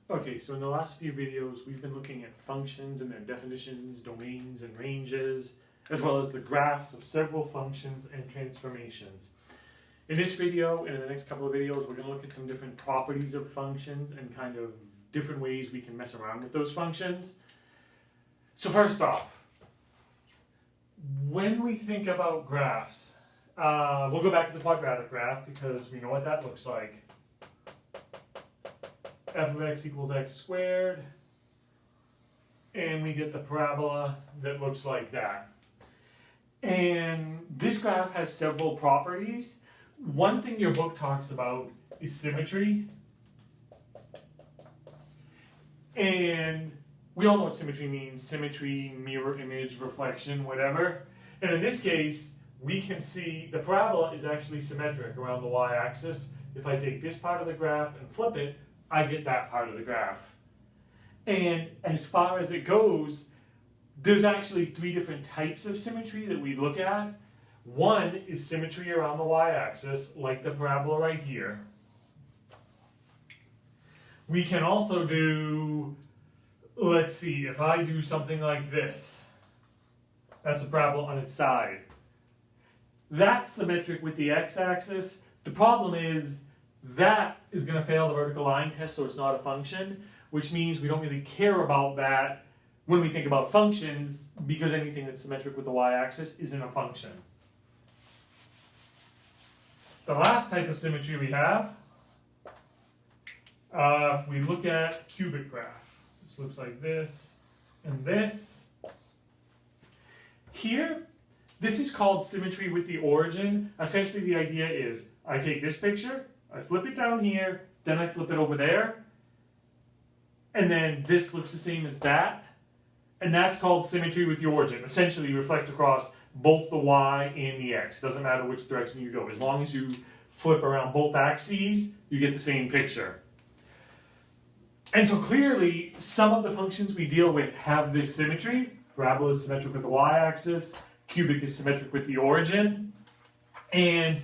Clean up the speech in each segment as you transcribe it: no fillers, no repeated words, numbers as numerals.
Okay, so in the last few videos, we've been looking at functions and their definitions, domains, and ranges, as well as the graphs of several functions and transformations. In this video, and in the next couple of videos, we're going to look at some different properties of functions and kind of different ways we can mess around with those functions. So first off, when we think about graphs, we'll go back to the quadratic graph because we know what that looks like. F of x equals x squared, and we get the parabola that looks like that. And this graph has several properties. One thing your book talks about is symmetry. And we all know what symmetry means. Symmetry, mirror image, reflection, whatever. And in this case, we can see the parabola is actually symmetric around the y-axis. If I take this part of the graph and flip it, I get that part of the graph. And as far as it goes, there's actually three different types of symmetry that we look at. One is symmetry around the y-axis, like the parabola right here. We can also do, let's see, if I do something like this, that's a parabola on its side. That's symmetric with the x-axis. The problem is that is going to fail the vertical line test, so it's not a function, which means we don't really care about that when we think about functions, because anything that's symmetric with the y-axis isn't a function. The last type of symmetry we have, if we look at cubic graph, which looks like this and this. Here, this is called symmetry with the origin. Essentially, the idea is I take this picture, I flip it down here, then I flip it over there, and then this looks the same as that, and that's called symmetry with the origin. Essentially, you reflect across both the y and the x. Doesn't matter which direction you go. As long as you flip around both axes, you get the same picture. And so clearly, some of the functions we deal with have this symmetry. Parabola is symmetric with the y-axis, cubic is symmetric with the origin, and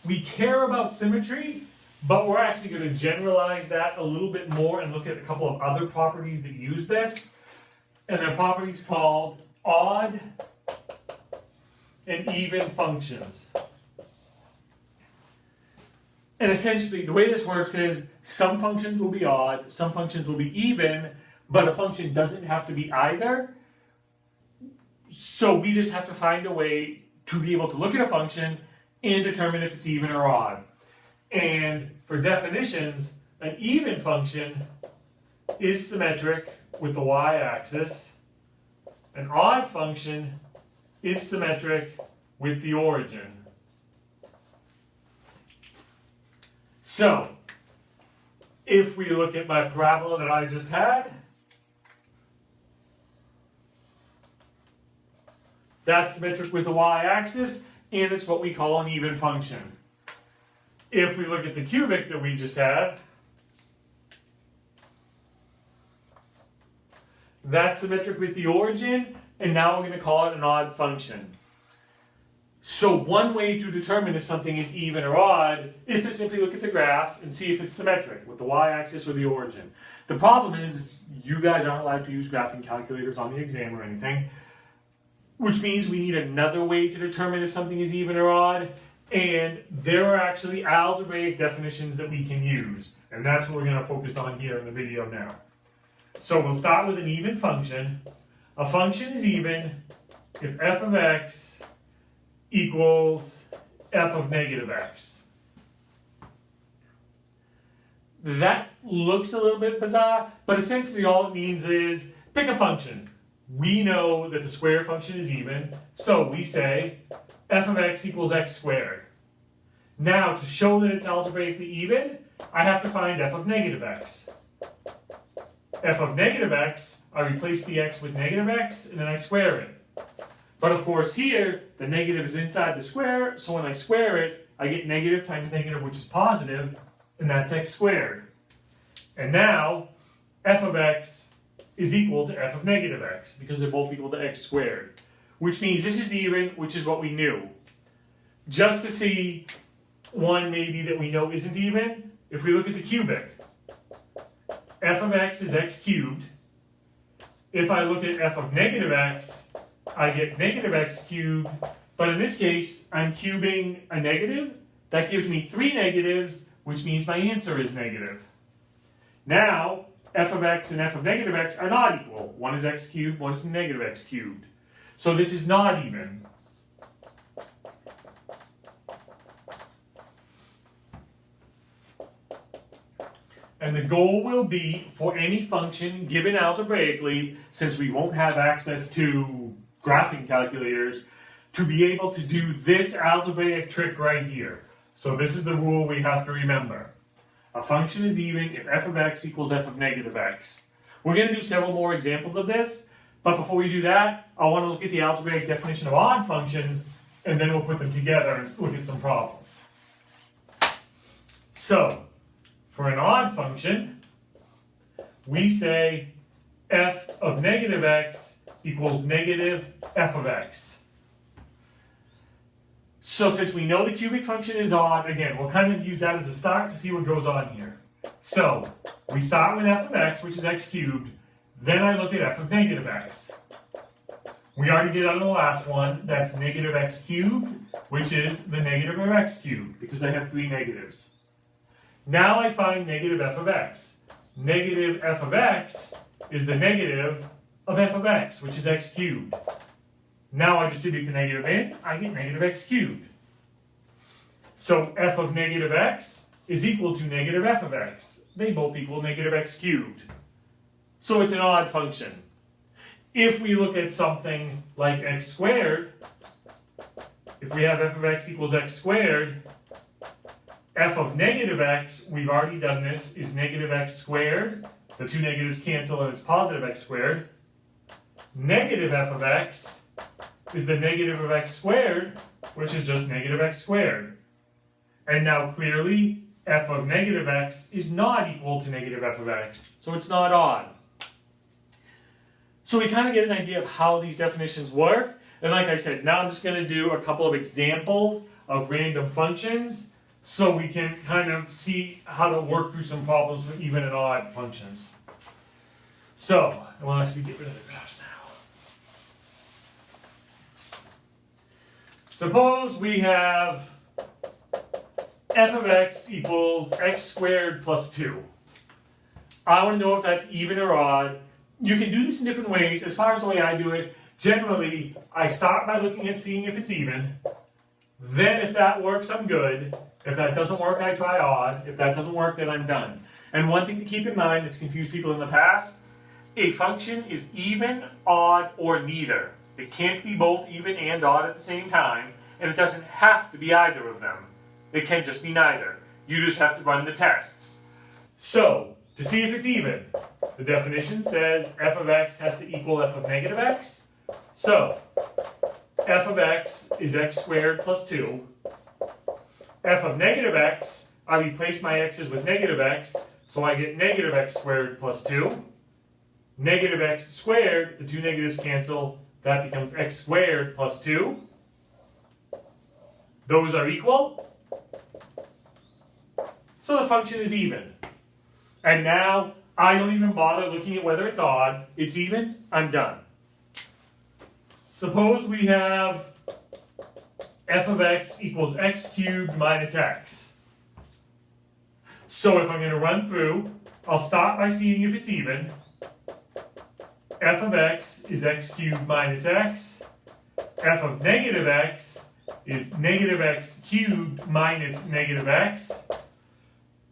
we care about symmetry, but we're actually going to generalize that a little bit more and look at a couple of other properties that use this. And they're properties called odd and even functions. And essentially, the way this works is some functions will be odd, some functions will be even, but a function doesn't have to be either. So we just have to find a way to be able to look at a function and determine if it's even or odd. And for definitions, an even function is symmetric with the y-axis. An odd function is symmetric with the origin. So, if we look at my parabola that I just had, that's symmetric with the y-axis, and it's what we call an even function. If we look at the cubic that we just had, that's symmetric with the origin, and now we're going to call it an odd function. So one way to determine if something is even or odd is to simply look at the graph and see if it's symmetric with the y-axis or the origin. The problem is you guys aren't allowed to use graphing calculators on the exam or anything, which means we need another way to determine if something is even or odd, and there are actually algebraic definitions that we can use, and that's what we're going to focus on here in the video now. So we'll start with an even function. A function is even if f of x equals f of negative x. That looks a little bit bizarre, but essentially all it means is pick a function. We know that the square function is even, so we say f of x equals x squared. Now, to show that it's algebraically even, I have to find f of negative x. F of negative x, I replace the x with negative x, and then I square it. But of course here, the negative is inside the square, so when I square it, I get negative times negative, which is positive, and that's x squared. And now, f of x is equal to f of negative x, because they're both equal to x squared. Which means this is even, which is what we knew. Just to see one maybe that we know isn't even, if we look at the cubic, f of x is x cubed. If I look at f of negative x, I get negative x cubed. But in this case, I'm cubing a negative. That gives me 3 negatives, which means my answer is negative. Now, f of x and f of negative x are not equal. One is x cubed, one is negative x cubed. So this is not even. And the goal will be for any function given algebraically, since we won't have access to graphing calculators, to be able to do this algebraic trick right here. So this is the rule we have to remember. A function is even if f of x equals f of negative x. We're going to do several more examples of this, but before we do that, I want to look at the algebraic definition of odd functions, and then we'll put them together and look at some problems. So, for an odd function, we say f of negative x equals negative f of x. So since we know the cubic function is odd, again, we'll kind of use that as a start to see what goes on here. So, we start with f of x, which is x cubed, then I look at f of negative x. We already did that in the last one, that's negative x cubed, which is the negative of x cubed, because I have 3 negatives. Now I find negative f of x. Negative f of x is the negative of f of x, which is x cubed. Now I distribute the negative in, I get negative x cubed. So f of negative x is equal to negative f of x. They both equal negative x cubed. So it's an odd function. If we look at something like x squared, if we have f of x equals x squared, f of negative x, we've already done this, is negative x squared. The 2 negatives cancel and it's positive x squared. Negative f of x is the negative of x squared, which is just negative x squared. And now clearly, f of negative x is not equal to negative f of x, so it's not odd. So we kind of get an idea of how these definitions work. And like I said, now I'm just going to do a couple of examples of random functions so we can kind of see how to work through some problems with even and odd functions. So, I want to actually get rid of the graphs now. Suppose we have f of x equals x squared plus 2. I want to know if that's even or odd. You can do this in different ways. As far as the way I do it, generally, I start by looking at seeing if it's even. Then if that works, I'm good. If that doesn't work, I try odd. If that doesn't work, then I'm done. And one thing to keep in mind that's confused people in the past, a function is even, odd, or neither. It can't be both even and odd at the same time, and it doesn't have to be either of them. It can just be neither. You just have to run the tests. So, to see if it's even, the definition says f of x has to equal f of negative x. So, f of x is x squared plus 2. F of negative x, I replace my x's with negative x, so I get negative x squared plus 2. Negative x squared, the 2 negatives cancel, that becomes x squared plus 2. Those are equal. So the function is even. And now, I don't even bother looking at whether it's odd. It's even, I'm done. Suppose we have f of x equals x cubed minus x. So if I'm going to run through, I'll start by seeing if it's even. F of x is x cubed minus x. F of negative x is negative x cubed minus negative x.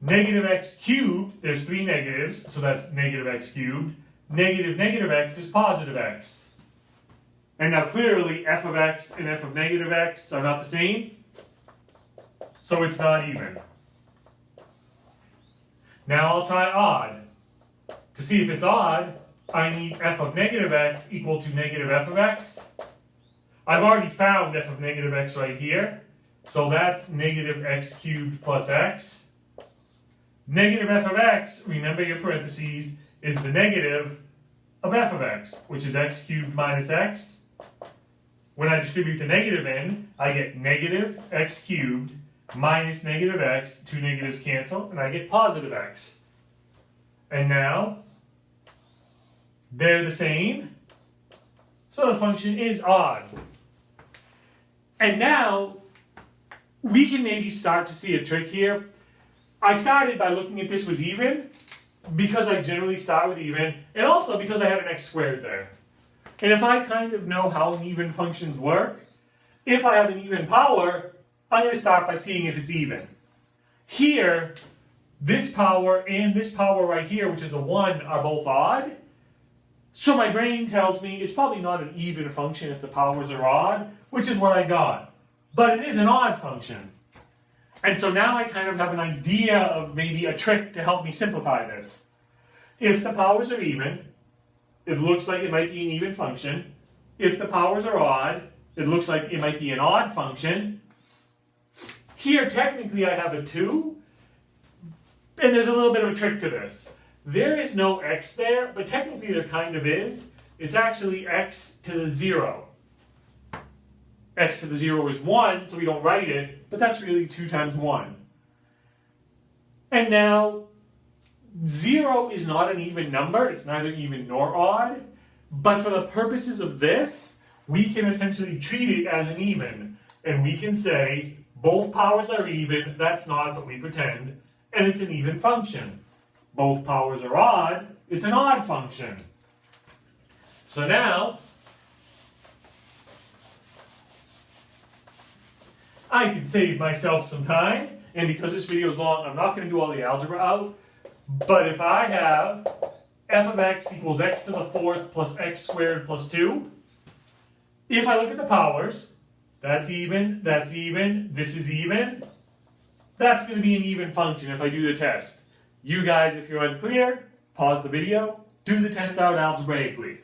Negative x cubed, there's 3 negatives, so that's negative x cubed. Negative x is positive x. And now clearly f of x and f of negative x are not the same, so it's not even. Now I'll try odd. To see if it's odd, I need f of negative x equal to negative f of x. I've already found f of negative x right here, so that's negative x cubed plus x. Negative f of x, remember your parentheses, is the negative of f of x, which is x cubed minus x. When I distribute the negative in, I get negative x cubed minus negative x, 2 negatives cancel, and I get positive x. And now, they're the same. So the function is odd. And now, we can maybe start to see a trick here. I started by looking at this was even, because I generally start with even, and also because I have an x squared there. And if I kind of know how even functions work, if I have an even power, I'm going to start by seeing if it's even. Here, this power and this power right here, which is a 1, are both odd. So my brain tells me it's probably not an even function if the powers are odd, which is what I got. But it is an odd function. And so now I kind of have an idea of maybe a trick to help me simplify this. If the powers are even, it looks like it might be an even function. If the powers are odd, it looks like it might be an odd function. Here, technically, I have a 2. And there's a little bit of a trick to this. There is no x there, but technically there kind of is. It's actually x to the 0. X to the 0 is 1, so we don't write it, but that's really 2 times 1. And now, 0 is not an even number. It's neither even nor odd. But for the purposes of this, we can essentially treat it as an even. And we can say, both powers are even. That's not, but we pretend. And it's an even function. Both powers are odd. It's an odd function. So now, I can save myself some time, and because this video is long, I'm not going to do all the algebra out, but if I have f of x equals x to the 4th plus x squared plus 2, if I look at the powers, that's even, this is even, that's going to be an even function if I do the test. You guys, if you're unclear, pause the video, do the test out algebraically.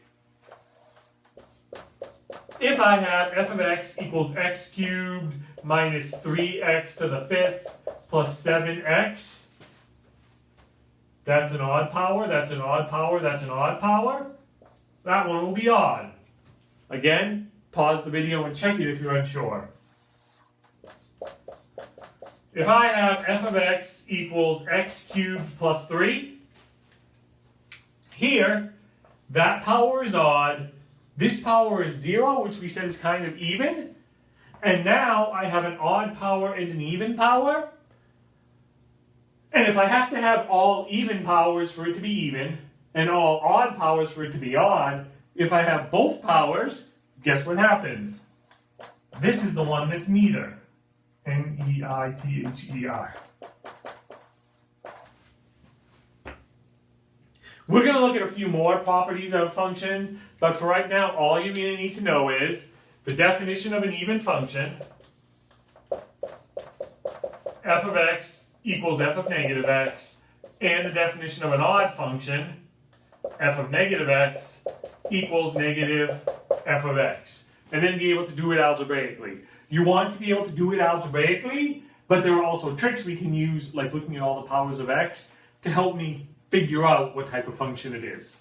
If I have f of x equals x cubed minus 3x to the 5th plus 7x, that's an odd power, that's an odd power, that's an odd power. That one will be odd. Again, pause the video and check it if you're unsure. If I have f of x equals x cubed plus 3, here, that power is odd. This power is 0, which we said is kind of even. And now I have an odd power and an even power. And if I have to have all even powers for it to be even, and all odd powers for it to be odd, if I have both powers, guess what happens? This is the one that's neither. Neither. We're going to look at a few more properties of functions, but for right now, all you really need to know is the definition of an even function, f of x equals f of negative x, and the definition of an odd function, f of negative x equals negative f of x, and then be able to do it algebraically. You want to be able to do it algebraically, but there are also tricks we can use, like looking at all the powers of x, to help me figure out what type of function it is.